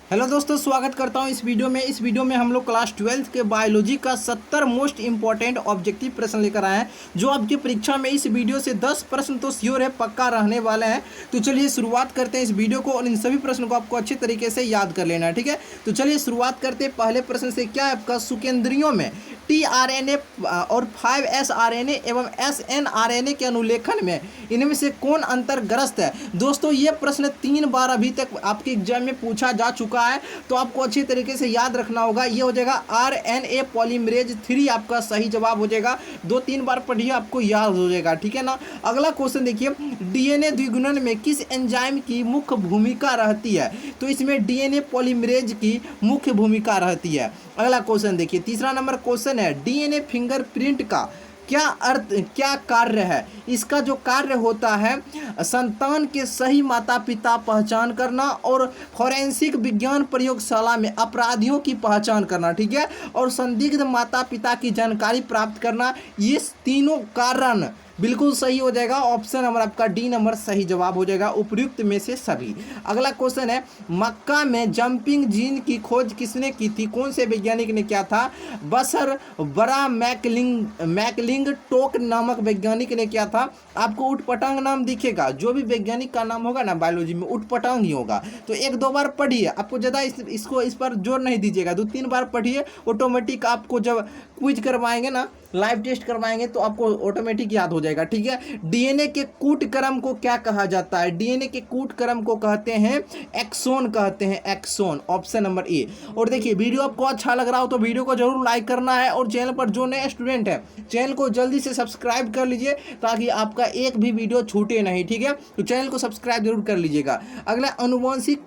Hello दोस्तों, स्वागत करता हूं इस वीडियो में हम लोग क्लास 12th के बायोलॉजी का 70 मोस्ट इंपॉर्टेंट ऑब्जेक्टिव प्रश्न लेकर आए हैं। जो आपकी परीक्षा में इस वीडियो से 10 प्रश्न तो श्योर है, पक्का रहने वाले हैं। तो चलिए शुरुआत करते हैं इस वीडियो को, और इन सभी प्रश्नों को आपको अच्छे तरीके से याद कर लेना है, ठीक है। तो चलिए शुरुआत करते हैं पहले प्रश्न से। क्या है आपका? सुकेंद्रियों में tRNA और 5sRNA एवं snRNA के अनुलेखन में इनमें से कौन अंतरग्रस्त है? दोस्तों ये प्रश्न 3 बार अभी तक आपके एग्जाम में पूछा जा चुका है, तो आपको अच्छी तरीके से याद रखना होगा। ये हो जाएगा RNA पॉलीमरेज 3 आपका सही जवाब हो जाएगा। 2-3 बार पढ़िए, आपको याद हो जाएगा, ठीक है ना। अगला क्वेश्चन देखिए, डीएनए द्विगुणन में किस एंजाइम की मुख्य भूमिका रहती है? तो इसमें डीएनए पॉलीमरेज की मुख्य भूमिका रहती है। अगला क्वेश्चन देखिए, तीसरा नंबर क्वेश्चन है, डीएनए फिंगरप्रिंट का क्या कार्य है? इसका जो कार्य होता है, संतान के सही माता पिता पहचान करना और फोरेंसिक विज्ञान प्रयोगशाला में अपराधियों की पहचान करना, ठीक है, और संदिग्ध माता पिता की जानकारी प्राप्त करना। ये तीनों कारण बिल्कुल सही हो जाएगा। ऑप्शन नंबर आपका डी नंबर सही जवाब हो जाएगा, उपयुक्त में से सभी। अगला क्वेश्चन है, मक्का में जंपिंग जीन की खोज किसने की थी? कौन से वैज्ञानिक ने किया था? बसर बरा मैकलिंग टोक नामक वैज्ञानिक ने किया था। आपको उटपटांग नाम दिखेगा, जो भी वैज्ञानिक का नाम होगा ना बायोलॉजी में उटपटांग ही होगा। तो 1-2 बार पढ़िए, आपको ज़्यादा इस पर जोर नहीं दीजिएगा। 2-3 बार पढ़िए, ऑटोमेटिक आपको जब क्विज करवाएंगे ना, लाइव टेस्ट करवाएंगे, तो आपको ऑटोमेटिक याद हो जाएगा, ठीक है। डीएनए के कूट क्रम को क्या कहा जाता है? डीएनए के कूट क्रम को कहते हैं एक्सोन, कहते हैं एक्सोन। Option number A. और देखिए, वीडियो आपको अच्छा लग रहा हो तो वीडियो को जरूर लाइक करना है, और चैनल पर जो नए स्टूडेंट है चैनल को जल्दी से सब्सक्राइब कर लीजिए, ताकि आपका एक भी वीडियो छूटे नहीं, ठीक है। तो चैनल को सब्सक्राइब जरूर कर लीजिएगा। अगला, अनुवांशिक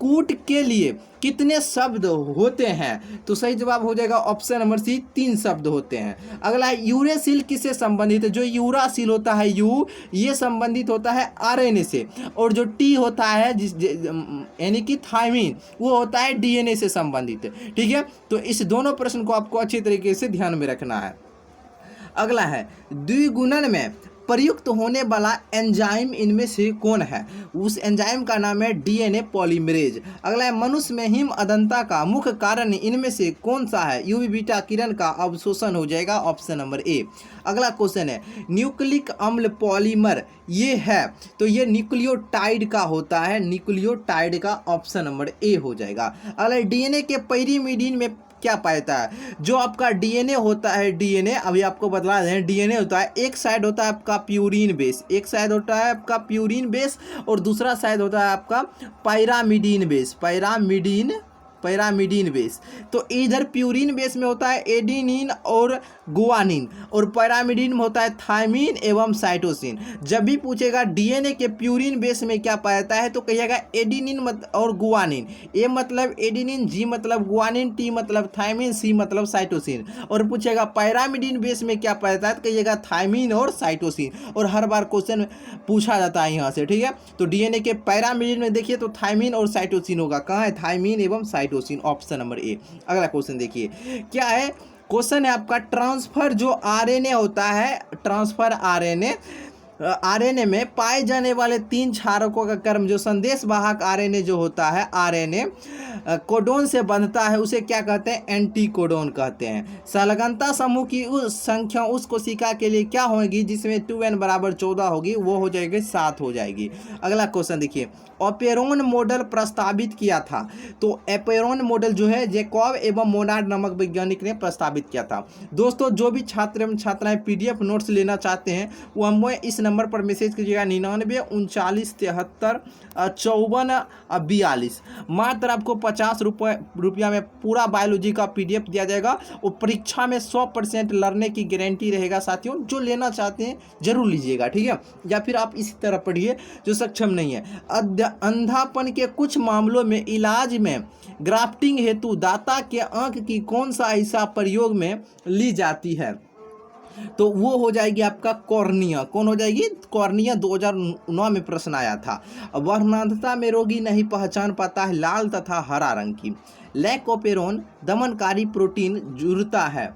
कूट के लिए कितने शब्द होते हैं? तो सही जवाब हो जाएगा ऑप्शन नंबर सी, 3 शब्द होते हैं। अगला, यूरेसिल किससे संबंधित है? जो यूरासिल होता है ये संबंधित होता है आरएनए से, और जो टी होता है यानी कि थायमिन, वो होता है डीएनए से संबंधित, ठीक है। तो इस दोनों प्रश्न को आपको अच्छी तरीके से ध्यान में रखना है। अगला है, द्विगुणन में प्रयुक्त होने वाला एंजाइम इनमें से कौन है? उस एंजाइम का नाम है डीएनए पॉलीमरेज। अगला है, मनुष्य में हिम अदंता का मुख्य कारण इनमें से कौन सा है? यूवी बीटा किरण का अवशोषण हो जाएगा, ऑप्शन नंबर ए। अगला क्वेश्चन है, न्यूक्लिक अम्ल पॉलीमर ये है, तो ये न्यूक्लियोटाइड का होता है, न्यूक्लियोटाइड का ऑप्शन नंबर ए हो जाएगा। अगला, डीएनए के पैरीमिडीन में क्या पाता है? जो आपका डीएनए होता है, डीएनए अभी आपको बतला दें, डीएनए होता है, एक साइड होता है आपका प्यूरिन बेस, एक साइड होता है आपका प्यूरिन बेस, और दूसरा साइड होता है आपका पैरामिडीन बेस, पैरामिडीन बेस। तो इधर प्यूरिन बेस में होता है एडेनिन और गुआनिन, और पैरामिडीन में होता है थायमिन एवं साइटोसिन। जब भी पूछेगा डीएनए के प्यूरिन बेस में क्या पाया जाता है, तो कहिएगा एडेनिन और गुआनिन। ए मतलब एडेनिन, जी मतलब गुआनिन, टी मतलब थायमिन, सी मतलब साइटोसिन। और पूछेगा पैरामिडीन बेस में क्या पाया जाता है, तो कहिएगा थायमिन और साइटोसिन। और हर बार क्वेश्चन पूछा जाता है यहाँ से, ठीक है। तो डीएनए के पैरामिडीन में देखिए तो थायमिन और साइटोसिन होगा। कहाँ है? थायमिन एवं साइटोसिन, ऑप्शन नंबर ए। अगला क्वेश्चन देखिए, क्या है? क्वेश्चन है आपका, ट्रांसफर जो आरएनए होता है, ट्रांसफर आरएनए में पाए जाने वाले 3 क्षारकों का क्रम, जो संदेश वाहक आरएनए जो होता है, आरएनए कोडोन से बंधता है, उसे क्या कहते हैं? एंटीकोडोन कहते हैं। संलग्नता समूह की उस संख्या उस कोशिका के लिए क्या होगी जिसमें 2n बराबर 14 होगी? वो हो जाएगी 7 हो जाएगी। अगला क्वेश्चन देखिए, ओपेरोन मॉडल प्रस्तावित किया था। तो एपेरोन मॉडल जो है जैकब एवं मोनार्ड नामक वैज्ञानिक ने प्रस्तावित किया था। दोस्तों जो भी छात्र एवं छात्राएं पीडीएफ नोट्स लेना चाहते हैं, वो हमें इस नंबर पर मैसेज कीजिएगा, 99 39 73 54 42। मात्र आपको 50 रुपया में पूरा बायोलॉजी का पीडीएफ दिया जाएगा, और परीक्षा में 100% लर्ने की गारंटी रहेगा। साथियों जो लेना चाहते हैं जरूर लीजिएगा, ठीक है। या फिर आप इसी तरह पढ़िए जो सक्षम नहीं है। अंधापन के कुछ मामलों में इलाज में ग्राफ्टिंग हेतु दाता के आंख की कौन सा हिस्सा प्रयोग में ली जाती है? तो वो हो जाएगी आपका कॉर्निया। कौन हो जाएगी? कॉर्निया। 2009 में प्रश्न आया था। वर्णांधता में रोगी नहीं पहचान पाता है लाल तथा हरा रंग की। लैकोपेरोन दमनकारी प्रोटीन जुड़ता है,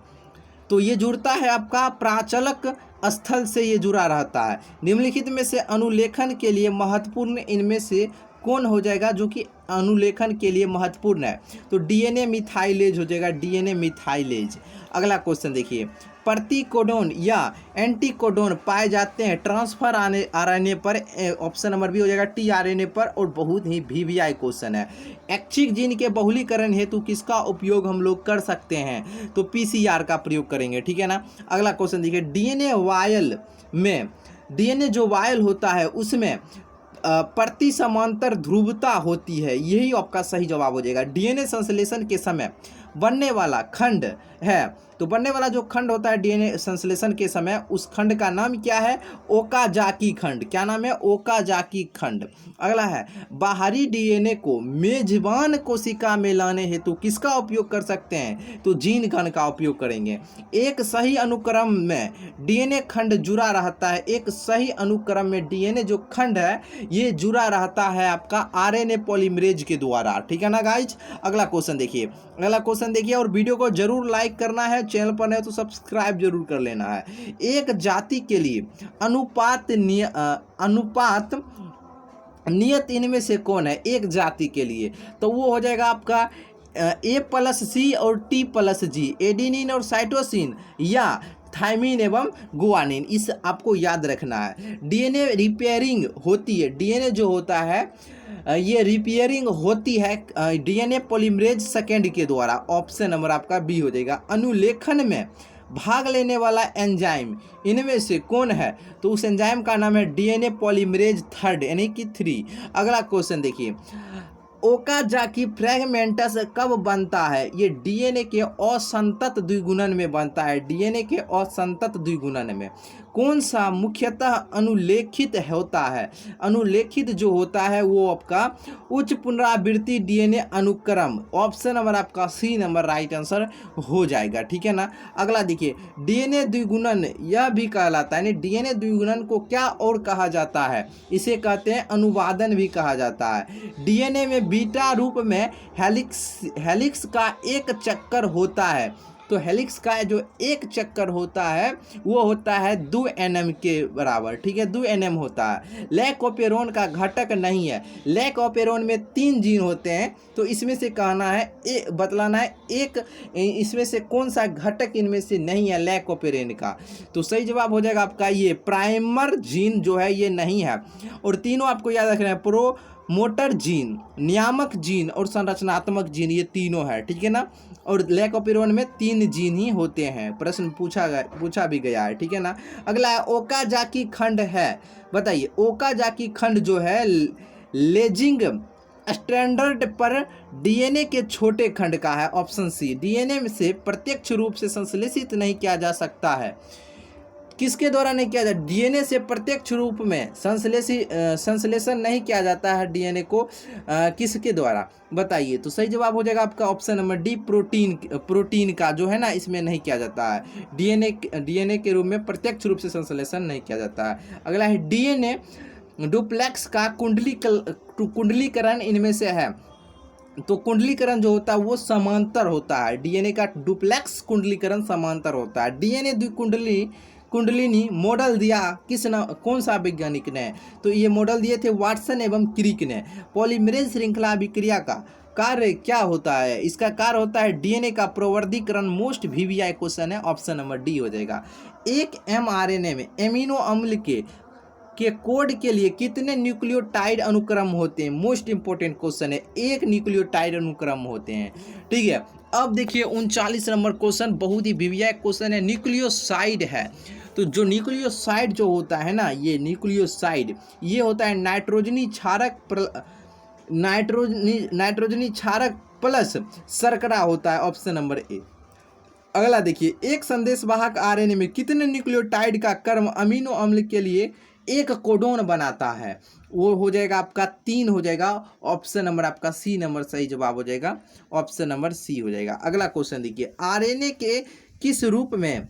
तो ये जुड़ता है आपका प्राचलक स्थल से, ये जुड़ा रहता है। निम्नलिखित में से अनुलेखन के लिए महत्वपूर्ण इनमें से कौन हो जाएगा जो कि अनुलेखन के लिए महत्वपूर्ण है? तो डीएनए मिथाइलेज हो जाएगा, डीएनए मिथाइलेज। अगला क्वेश्चन देखिए, प्रतिकोडोन या एंटीकोडोन पाए जाते हैं ट्रांसफर आरएनए पर, ऑप्शन नंबर बी हो जाएगा टीआरएनए पर। और बहुत ही वीवीआई क्वेश्चन है, ऐच्छिक जीन के बहुलीकरण हेतु किसका उपयोग हम लोग कर सकते हैं? तो पीसीआर का प्रयोग करेंगे, ठीक है ना। अगला क्वेश्चन देखिए, डीएनए वायल में, डीएनए जो वायल होता है उसमें प्रति समांतर ध्रुवता होती है, यही आपका सही जवाब हो जाएगा। डीएनए संश्लेषण के समय बनने वाला खंड है, तो बनने वाला जो खंड होता है डीएनए संश्लेषण के समय, उस खंड का नाम क्या है? ओकाजाकी खंड। क्या नाम है? ओकाजाकी खंड। अगला है, बाहरी डीएनए को मेजबान कोशिका में लाने हेतु किसका उपयोग कर सकते हैं? तो जीन गण का उपयोग करेंगे। एक सही अनुक्रम में डीएनए खंड जुड़ा रहता है, एक सही अनुक्रम में डीएनए जो खंड है ये जुड़ा रहता है आपका आरएनए पॉलीमरेज के द्वारा, ठीक है ना गाइज। अगला क्वेश्चन देखिए, अगला क्वेश्चन देखिए, और वीडियो को जरूर लाइक करना है, चैनल पर नहीं तो सब्सक्राइब जरूर कर लेना है। एक जाति के लिए अनुपात नियत इनमें से कौन है? एक जाति के लिए तो वो हो जाएगा आपका A+C और T+G, एडेनिन और साइटोसिन या थाइमिन एवं गुआनिन। इस आपको याद रखना है। डीएनए रिपेयरिंग होती है, डीएनए जो होता है ये रिपेयरिंग होती है डीएनए पॉलीमरेज सेकेंड के द्वारा, ऑप्शन नंबर आपका बी हो जाएगा। अनुलेखन में भाग लेने वाला एंजाइम इनमें से कौन है? तो उस एंजाइम का नाम है डीएनए पॉलीमरेज थर्ड यानी कि 3। अगला क्वेश्चन देखिए, ओकाजाकी फ्रैगमेंटस कब बनता है? ये डीएनए के असंतत द्विगुणन में बनता है, डीएनए के असंतत द्विगुणन में। कौन सा मुख्यतः अनुलेखित होता है? अनुलेखित जो होता है वो आपका उच्च पुनरावृत्ति डीएनए अनुक्रम, ऑप्शन नंबर आपका सी नंबर राइट आंसर हो जाएगा, ठीक है ना। अगला देखिए, डीएनए द्विगुणन यह भी कहलाता है, डीएनए द्विगुणन को क्या और कहा जाता है? इसे कहते हैं अनुवादन भी कहा जाता है। डीएनए में बीटा रूप में हेलिक्स का एक चक्कर होता है, तो हेलिक्स का जो एक चक्कर होता है वो होता है 2 NM के बराबर, ठीक है, 2 NM होता है। लैकोपेरोन का घटक नहीं है, लैकोपेरोन में 3 जीन होते हैं, तो इसमें से कहना है बतलाना है एक इसमें से कौन सा घटक इनमें से नहीं है लैकोपेरोन का। तो सही जवाब हो जाएगा आपका ये प्राइमर जीन जो है ये नहीं है। और तीनों आपको याद रखना है, प्रोमोटर जीन, नियामक जीन और संरचनात्मक जीन, ये तीनों है, ठीक है ना। और लैकोपेरोन में 3 जीन ही होते हैं, प्रश्न पूछा भी गया है, ठीक है ना। अगला है ओकाजाकी खंड है, बताइए ओकाजाकी खंड जो है लेजिंग स्टैंडर्ड पर डीएनए के छोटे खंड का है, ऑप्शन सी। डीएनए से प्रत्यक्ष रूप से संश्लेषित नहीं किया जा सकता है, किसके द्वारा नहीं किया जाता? डीएनए से प्रत्यक्ष रूप में संश्लेषण नहीं किया जाता है डीएनए को, किसके द्वारा बताइए? तो सही जवाब हो जाएगा आपका ऑप्शन नंबर डी, प्रोटीन का जो है ना इसमें नहीं किया जाता है, डीएनए के रूप में प्रत्यक्ष रूप से संश्लेषण नहीं किया जाता है। अगला है डीएनए डुप्लेक्स का कुंडलीकरण इनमें से है, तो कुंडलीकरण जो होता है वो समांतर होता है, डीएनए का डुप्लेक्स कुंडलीकरण समांतर होता है। डीएनए द्विकुंडलिनी मॉडल दिया कौन सा वैज्ञानिक ने? तो ये मॉडल दिए थे वाटसन एवं क्रिक ने। पॉलीमरेज श्रृंखला अभिक्रिया का कार्य क्या होता है? इसका कार्य होता है डीएनए का प्रवर्धीकरण, मोस्ट वीवीआई क्वेश्चन है, ऑप्शन नंबर डी हो जाएगा। एक एमआरएनए में एमिनो अम्ल के कोड के लिए कितने न्यूक्लियोटाइड अनुक्रम होते हैं? मोस्ट इंपोर्टेंट क्वेश्चन है, एक न्यूक्लियोटाइड अनुक्रम होते हैं, ठीक है। अब देखिए 39 नंबर क्वेश्चन बहुत ही वीवीआई क्वेश्चन है, न्यूक्लियोसाइड है। तो जो न्यूक्लियोसाइड जो होता है ना, ये न्यूक्लियोसाइड ये होता है नाइट्रोजनी क्षारक प्लस शर्करा होता है, ऑप्शन नंबर ए। अगला देखिए, एक संदेशवाहक आरएनए में कितने न्यूक्लियोटाइड का क्रम अमीनो अम्ल के लिए एक कोडोन बनाता है? वो हो जाएगा आपका 3 हो जाएगा, ऑप्शन नंबर आपका सी नंबर सही जवाब हो जाएगा, ऑप्शन नंबर सी हो जाएगा। अगला क्वेश्चन देखिए, आरएनए के किस रूप में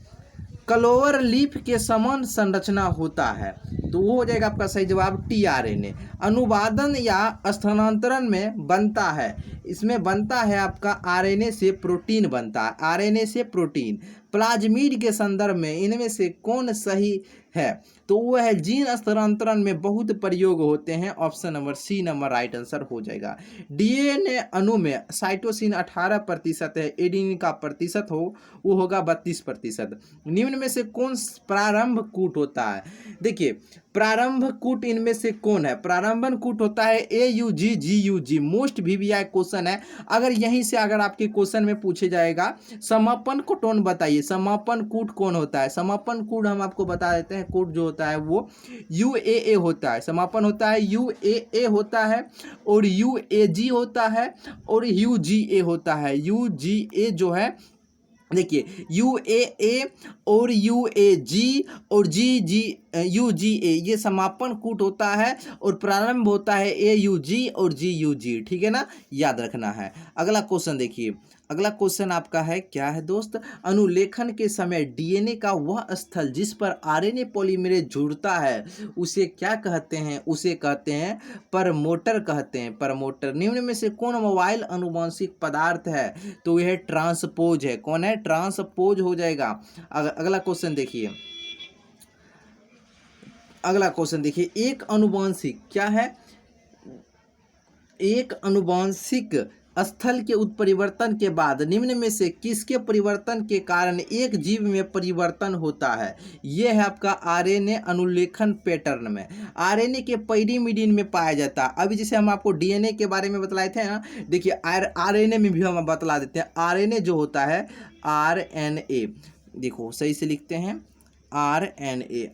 क्लोवर लीफ के समान संरचना होता है? तो वो हो जाएगा आपका सही जवाब टीआरएनए। अनुवादन या स्थानांतरण में बनता है, इसमें बनता है आपका आरएनए से प्रोटीन बनता है, आरएनए से प्रोटीन। प्लाज्मिड के संदर्भ में इनमें से कौन सही है? तो वो है जीन स्थानांतरण में बहुत प्रयोग होते हैं। Option number C number right answer हो जाएगा। डीएनए अणु में साइटोसिन 18% है, एडेनिन का प्रतिशत वो होगा 32%। निम्न में से कौन प्रारंभ कूट होता है? देखिए प्रारंभ कूट इनमें से कौन है? प्रारंभन कूट होता है AUG GUG। Most VVI question है। अगर यहीं से अगर आपके क्वेश्चन में पूछे जाएगा समापन कोटोन बताइए, समापन कूट कौन होता है? समापन कूट हम आपको बता देते हैं, कूट जो होता है वो UAA होता है। समापन होता है UAA होता है और UAG होता है और UGA होता है। UGA जो है देखिए UAA और UAG और UGA ये समापन कूट होता है और प्रारंभ होता है AUG और GUG। ठीक है ना, याद रखना है। अगला क्वेश्चन देखिए, अगला क्वेश्चन आपका है क्या है दोस्त? अनुलेखन के समय डीएनए का वह स्थल जिस पर आरएनए पॉलीमरेज जुड़ता है उसे क्या कहते हैं? उसे कहते हैं प्रमोटर कहते हैं, प्रमोटर। निम्न में से कौन मोबाइल आनुवंशिक पदार्थ है? तो यह ट्रांसपोज है। कौन है? ट्रांसपोज हो जाएगा। अगला क्वेश्चन देखिए, अगला क्वेश्चन देखिए, एक अनुवांशिक क्या है? एक अनुवांशिक स्थल के उत्परिवर्तन के बाद निम्न में से किसके परिवर्तन के कारण एक जीव में परिवर्तन होता है? यह है आपका आरएनए अनुलेखन पैटर्न में। आरएनए के पैरीमिडीन में पाया जाता है। अभी जैसे हम आपको डीएनए के बारे में बतलाए थे ना, देखिए आरएनए में भी हम बतला देते हैं। आरएनए जो होता है आरएनए, देखो सही से लिखते हैं आरएनए।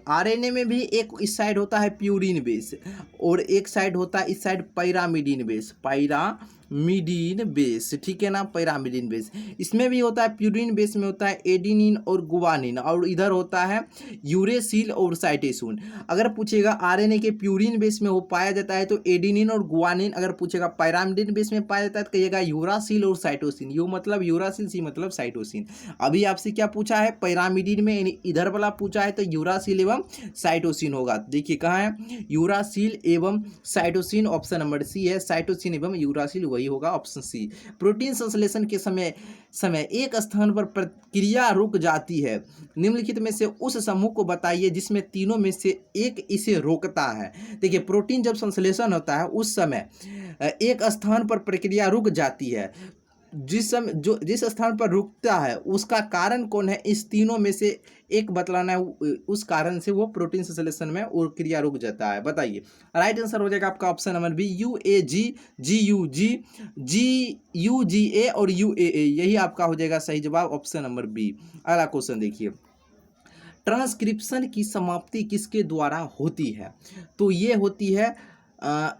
आरएनए में भी एक इस साइड होता है प्यूरिन बेस और एक साइड होता है इस side pyrimidine base, pyrimidine base. ठीक है ना, पैरामिडीन बेस। इसमें भी होता है प्यूरिन बेस में होता है एडिनिन और गुवानिन और इधर होता है यूरेसिल और साइटोसिन। अगर पूछेगा आरएनए के प्यूरिन बेस में वो पाया जाता है तो एडिनिन और गुवानिन। अगर पूछेगा पैरामिडीन बेस में पाया जाता है तो कहिएगा यूरासिल और साइटोसिन। यू मतलब यूरासिल, सी मतलब साइटोसिन। अभी आपसे क्या पूछा है? पैरामिडीन में इधर वाला पूछा है तो यूरासिल एवं साइटोसिन होगा। देखिए कहाँ है? यूरासिल एवं साइटोसिन, ऑप्शन नंबर सी है। साइटोसिन एवं यूरासिल वही होगा, ऑप्शन सी। प्रोटीन संश्लेषण के समय एक स्थान पर प्रक्रिया रुक जाती है। निम्नलिखित में से उस समूह को बताइए जिसमें तीनों में से एक इसे रोकता है। देखिए प्रोटीन जब संश्लेषण होता है उस समय एक स्थान पर प्रक्रिया रुक जाती है। जिस स्थान पर रुकता है उसका कारण कौन है? इस तीनों में से एक बतलाना है, उस कारण से वो प्रोटीन संश्लेषण में और क्रिया रुक जाता है। बताइए, राइट आंसर हो जाएगा आपका option number B, UAG GUG GUGA और UAA। यही आपका हो जाएगा सही जवाब, ऑप्शन नंबर बी। अगला क्वेश्चन देखिए, ट्रांसक्रिप्शन की समाप्ति किसके द्वारा होती है? तो ये होती है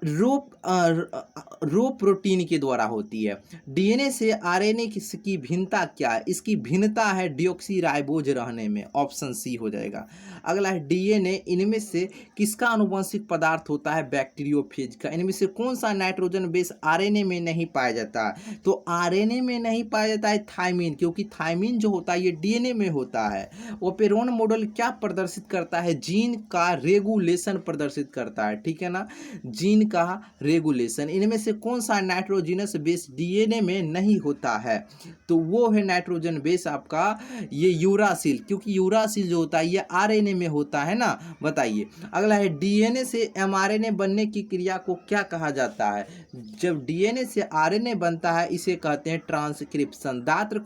रो प्रोटीन के द्वारा होती है। डीएनए से आरएनए की भिन्नता क्या है? इसकी भिन्नता है डिऑक्सीराइबोज रहने में, ऑप्शन सी हो जाएगा। अगला है डीएनए इनमें से किसका आनुवंशिक पदार्थ होता है? बैक्टीरियोफेज का। इनमें से कौन सा नाइट्रोजन बेस आरएनए में नहीं पाया जाता? तो आरएनए में नहीं पाया जाता है थायमिन, क्योंकि थायमिन जो होता है ये डीएनए में होता है। ओपेरोन मॉडल क्या प्रदर्शित करता है? जीन का रेगुलेशन प्रदर्शित करता है। ठीक है ना, जीन का रेगुलेशन। इनमें से कौन सा नाइट्रोजनस बेस डीएनए में नहीं होता है? तो वो है नाइट्रोजन बेस आपका ये यूरासिल, क्योंकि यूरासिल जो होता है ये आरएनए में होता है ना। बताइए, अगला है डीएनए से एमआरएनए बनने की क्रिया को क्या कहा जाता है? जब डीएनए से आरएनए बनता है इसे कहते हैं ट्रांसक्रिप्शन। दात्र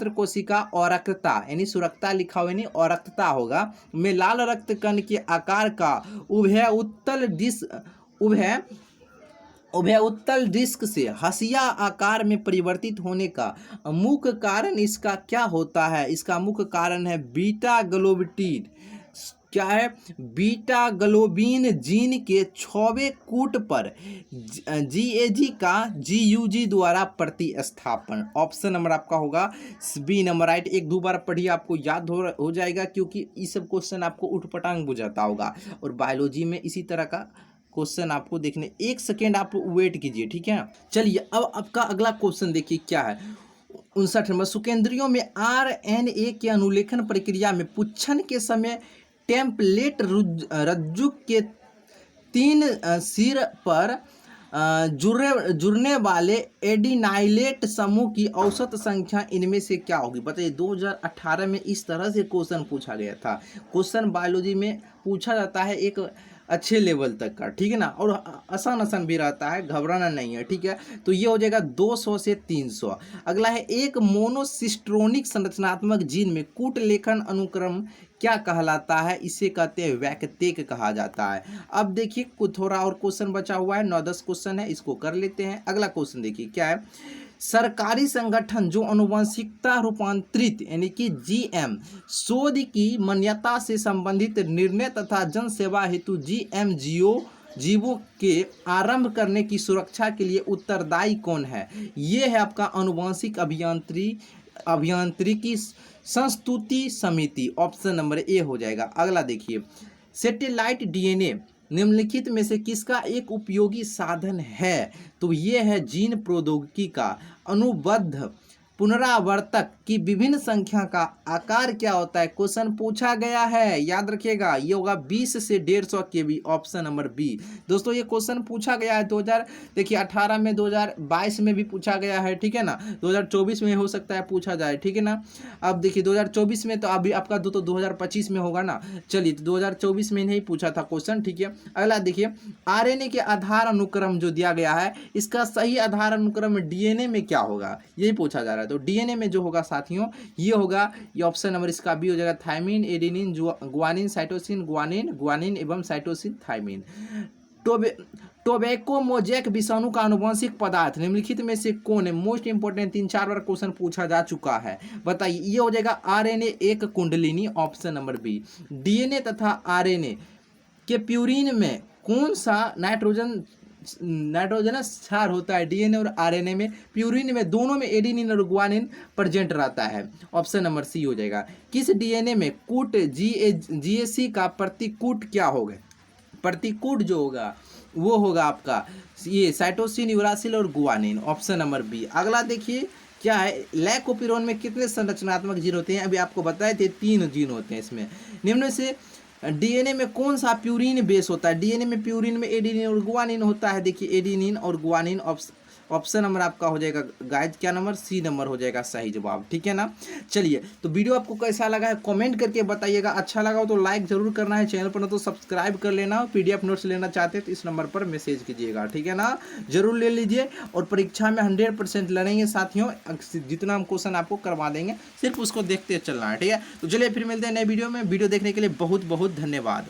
कोशिका औरक्ता, यानी सुरक्ता लिखा हुआ नहीं औरक्ता होगा, में लाल रक्त कण के आकार का उभयउत्तल डिस्क से हसिया आकार में परिवर्तित होने का मुख्य कारण इसका क्या होता है? इसका मुख्य कारण है बीटा ग्लोबिन। क्या है? बीटा ग्लोबिन जीन के 6वें कूट पर GAG का GUG द्वारा प्रतिस्थापन। ऑप्शन नंबर आपका होगा बी नंबर राइट। एक दो बार पढ़िए, आपको याद हो जाएगा, क्योंकि ये सब क्वेश्चन आपको उठपटांग बुझाता होगा और बायोलॉजी में इसी तरह का क्वेश्चन आपको देखने। एक सेकेंड आप वेट कीजिए, ठीक है। चलिए अब आपका अगला क्वेश्चन देखिए क्या है। 59 नंबर, सुकेंद्रियों में RNA के अनुलेखन प्रक्रिया में पुच्छन के समय टेम्पलेट रज्जु के सिर पर जुड़ने वाले एडिनाइलेट समूह की औसत संख्या इनमें से क्या होगी? बताइए। 2018 में इस तरह से क्वेश्चन पूछा गया था। क्वेश्चन बायोलॉजी में पूछा जाता है एक अच्छे लेवल तक का, ठीक है ना, और आसान आसान भी रहता है, घबराना नहीं है, ठीक है। तो ये हो जाएगा 200 से 300। अगला है, एक मोनोसिस्ट्रोनिक संरचनात्मक जीन में कूट लेखन अनुक्रम क्या कहलाता है? इसे कहते हैं वैकतेक कहा जाता है। अब देखिए कुछ थोड़ा और क्वेश्चन बचा हुआ है, 9-10 क्वेश्चन है, इसको कर लेते हैं। अगला क्वेश्चन देखिए क्या है। सरकारी संगठन जो आनुवंशिकता रूपांतरित यानी कि जीएम शोध की मान्यता से संबंधित निर्णय तथा जन सेवा हेतु जीवों के आरंभ करने की सुरक्षा के लिए उत्तरदायी कौन है? ये है आपका आनुवंशिक अभियांत्रिकी संस्तुति समिति। ऑप्शन नंबर ए हो जाएगा। अगला देखिए, सैटेलाइट डीएनए निम्नलिखित में से किसका एक उपयोगी साधन है? तो ये है जीन प्रौद्योगिकी का अनुबद्ध पुनरावर्तक की विभिन्न संख्या का आकार क्या होता है? क्वेश्चन पूछा गया है, याद रखिएगा, ये होगा 20 से 150 केबी। Option number B. दोस्तों ये क्वेश्चन पूछा गया है 2018 में, 2022 में भी पूछा गया है, ठीक है ना, 2024 में हो सकता है पूछा जाए, ठीक है ना। अब देखिए 2024 में तो अभी आपका 2025 में होगा ना। चलिए, तो 2024 में नहीं पूछा था क्वेश्चन, ठीक है। अगला देखिए, आरएनए के आधार अनुक्रम जो दिया गया है, इसका सही आधार अनुक्रम डीएनए में क्या होगा? यही पूछा जा रहा है। तो डीएनए में जो होगा साथियों, ये होगा, ये ऑप्शन नंबर इसका बी हो जाएगा, thymine, adenine, guanine, cytosine, guanine एवं साइटोसिन, थायमिन। टोबैको मोजैक विषाणु का आनुवंशिक पदार्थ निम्नलिखित में से कौन है? मोस्ट इंपोर्टेंट, 3-4 बार क्वेश्चन पूछा जा चुका है, बताइए। ये हो जाएगा आरएनए एक कुंडलिनी। Option number B. डीएनए तथा आरएनए के प्यूरिन में कौन सा नाइट्रोजनस क्षार होता है? डीएनए और आरएनए में, प्यूरिन में, दोनों में एडेनिन और ग्वानिन प्रेजेंट रहता है। ऑप्शन नंबर सी हो जाएगा। किस डीएनए में कूट जीएसी का प्रतिकूट क्या होगा? प्रतिकूट जो होगा वो होगा आपका ये साइटोसिन, यूरासिल और गुआनिन। Option number B. अगला देखिए क्या है, लैकोपिरोन में कितने संरचनात्मक जीन होते हैं? अभी आपको बताए थे 3 जीन होते हैं इसमें। निम्न में से डीएनए में कौन सा प्यूरिन बेस होता है? डीएनए में प्यूरिन में एडेनिन और गुआनिन होता है। देखिए एडेनिन और गुआनिन। ऑप्शन नंबर आपका हो जाएगा गाइज क्या नंबर? सी नंबर हो जाएगा सही जवाब, ठीक है ना। चलिए, तो वीडियो आपको कैसा लगा है कमेंट करके बताइएगा। अच्छा लगा हो तो लाइक जरूर करना है, चैनल पर ना तो सब्सक्राइब कर लेना। पीडीएफ नोट्स लेना चाहते हैं तो इस नंबर पर मैसेज कीजिएगा, ठीक है ना, जरूर ले लीजिए। और परीक्षा में 100% लड़ेंगे साथियों, जितना हम क्वेश्चन आपको करवा देंगे, सिर्फ उसको देखते चलना है, ठीक है। तो चलिए फिर मिलते हैं नए वीडियो में। वीडियो देखने के लिए बहुत बहुत धन्यवाद।